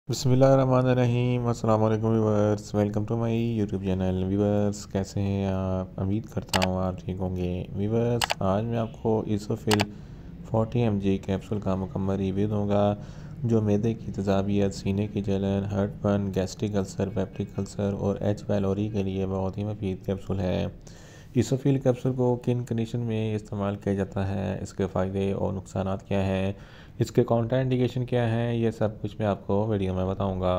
बिस्मिल्लाहिर्रहमानिर्रहीम। अस्सलाम वालेकुम viewers, welcome to my YouTube channel. Viewers, कैसे हैं आप? उम्मीद करता हूँ आप ठीक होंगे। व्यूअर्स, आज मैं आपको इसोफिल 40 mg कैप्सूल का मुकम्मल रिव्यू दूंगा, जो मैदे की तेज़ाबियत, सीने की जलन, heartburn, gastric ulcer, peptic ulcer और एच पैलोरी के लिए बहुत ही मुफीद कैप्सूल है। इसोफिल कैप्सूल को किन कंडीशन में इस्तेमाल किया जाता है, इसके फ़ायदे और नुकसानात क्या हैं, इसके काउंटर इंडिकेशन क्या हैं, ये सब कुछ मैं आपको वीडियो में बताऊंगा।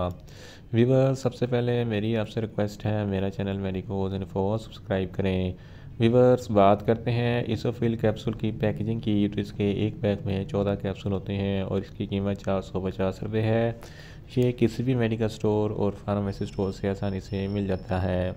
व्यूअर्स, सबसे पहले मेरी आपसे रिक्वेस्ट है, मेरा चैनल मेडिकोज इन्फो सब्सक्राइब करें। व्यूअर्स, बात करते हैं इसोफिल कैप्सूल की पैकेजिंग की। तो इसके एक पैक में 14 कैप्सूल होते हैं और इसकी कीमत 450 रुपये है। ये किसी भी मेडिकल स्टोर और फार्मेसी स्टोर से आसानी से मिल जाता है।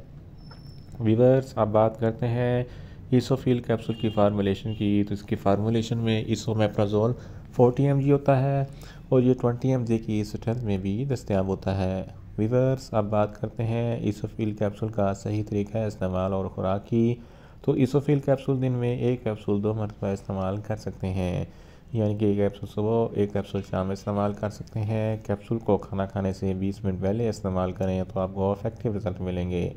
व्यूअर्स, अब बात करते हैं इसोफिल कैप्सूल की फार्मूलेशन की। तो इसकी फार्मूलेशन में इसोमेप्राजोल 40 mg होता है और ये 20 mg की स्ट्रेंथ में भी दस्तयाब होता है। व्यूअर्स, अब बात करते हैं इसोफिल कैप्सूल का सही तरीका इस्तेमाल और खुराक की। तो इसोफिल कैप्सूल दिन में एक कैप्सूल 2 मरतबा इस्तेमाल कर सकते हैं, यानी कि एक कैप्सूल सुबह, एक कैप्सूल शाम में इस्तेमाल कर सकते हैं। कैप्सूल को खाना खाने से 20 मिनट पहले इस्तेमाल करें तो आपको इफेक्टिव रिजल्ट मिलेंगे,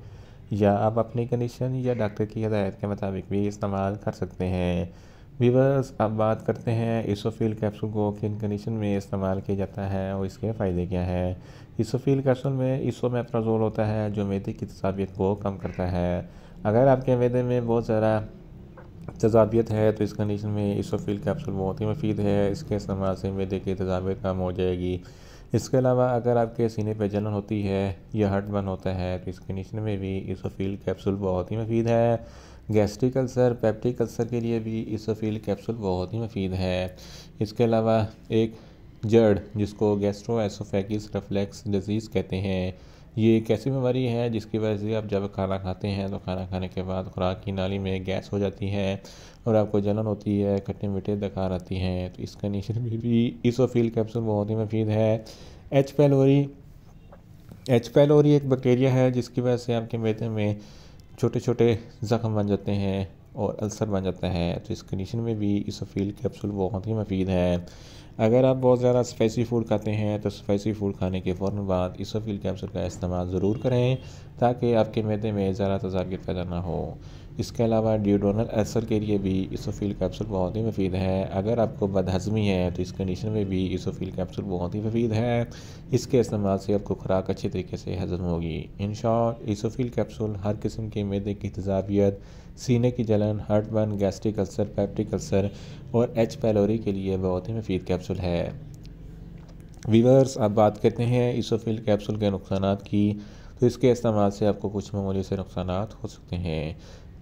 या आप अपनी कंडीशन या डॉक्टर की हिदायत के मुताबिक भी इस्तेमाल कर सकते हैं। व्यूअर्स, अब बात करते हैं इसोफिल कैप्सूल को किन कंडीशन में इस्तेमाल किया जाता है और इसके फ़ायदे क्या हैं। इसोफिल कैप्सूल में इसोमेप्राजोल होता है, जो मैदे की तेज़ाबियत को कम करता है। अगर आपके मैदे में बहुत ज़्यादा तेज़ाबियत है तो इस कंडीशन में इसोफिल कैप्सूल बहुत ही मुफीद है। इसके इस्तेमाल से मैदे की तेज़ाबियत कम हो जाएगी। इसके अलावा अगर आपके सीने पर जलन होती है या हार्टबर्न होता है तो इस कंडीशन में भी इसोफिल कैप्सूल बहुत ही मुफीद है। गैस्ट्रिक अल्सर, पेप्टिक अल्सर के लिए भी इसोफिल कैप्सूल बहुत ही मुफीद है। इसके अलावा एक जड़, जिसको गैस्ट्रोएसोफेगस रिफ्लक्स डिजीज़ कहते हैं, ये एक ऐसी बीमारी है जिसकी वजह से आप जब खाना खाते हैं तो खाना खाने के बाद खुराक की नाली में गैस हो जाती है और आपको जलन होती है, खट्टे मीठे दकार आती हैं। तो इस कंडीशन में भी इसोफिल कैप्सूल बहुत ही मुफीद है। एच पैलोरी एच पैलोरी एक बैक्टीरिया है जिसकी वजह से आपके मैदे में छोटे छोटे ज़ख्म बन जाते हैं और अल्सर बन जाता है। तो इस कंडीशन में भी इसोफिल कैप्सूल बहुत ही मुफीद है। अगर आप बहुत ज़्यादा स्पाइसी फूड खाते हैं तो स्पाइसी फूड खाने के फ़ौरन बाद इसोफिल कैप्सूल का इस्तेमाल ज़रूर करें, ताकि आपके मैदे में ज़्यादा तेज़ाबियत पैदा ना हो। इसके अलावा ड्यूडोनल अल्सर के लिए भी इसोफिल कैप्सूल बहुत ही मुफीद है। अगर आपको बदहज़मी है तो इस कंडीशन में भी इसोफिल कैप्सूल बहुत ही मुफीद है। इसके इस्तेमाल से आपको खुराक अच्छे तरीके से हज़म होगी। इन शॉर्ट, इसोफिल कैप्सूल हर किस्म के मैदे की तेज़ाबियत, सीने की जलन, heartburn, gastric ulcer, peptic ulcer और एच पैलोरी के लिए बहुत ही मुफीद कैप्सूल है। वीवर्स, अब बात करते हैं इसोफिल कैप्सूल के नुकसानात की। तो इसके इस्तेमाल से आपको कुछ मामूली से नुकसानात हो सकते हैं,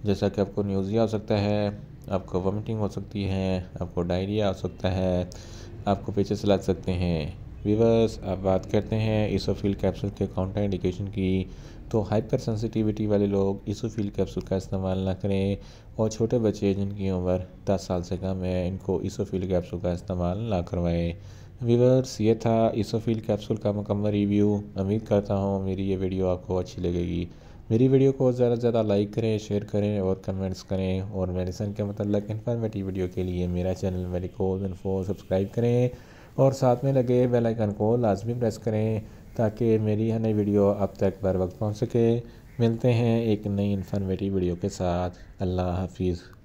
जैसा कि आपको न्यूज़िया हो सकता है, आपको वोमिटिंग हो सकती है, आपको डायरिया हो सकता है, आपको पेचिस लग सकते हैं। वीवर्स, अब बात करते हैं इसोफिल कैप्सूल के काउंटर इंडिकेशन की। तो हाइपर सेंसिटिविटी वाले लोग इसोफिल कैप्सूल का इस्तेमाल ना करें, और छोटे बच्चे जिनकी उम्र 10 साल से कम है, इनको इसोफिल कैप्सूल का इस्तेमाल ना करवाएं। व्यूअर्स, ये था इसोफिल कैप्सूल का मुकम्मल रिव्यू। उम्मीद करता हूँ मेरी ये वीडियो आपको अच्छी लगेगी। मेरी वीडियो को ज़्यादा से ज़्यादा लाइक करें, शेयर करें और कमेंट्स करें, और मेडिसिन के मतलब इन्फॉर्मेटिव वीडियो के लिए मेरा चैनल मेडिकोज इन्फो सब्सक्राइब करें और साथ में लगे बेल आइकन को लाजमी प्रेस करें, ताकि मेरी नई वीडियो आप तक बर वक्त पहुँच सके। मिलते हैं एक नई इन्फॉर्मेटिव वीडियो के साथ। अल्लाह हाफिज़।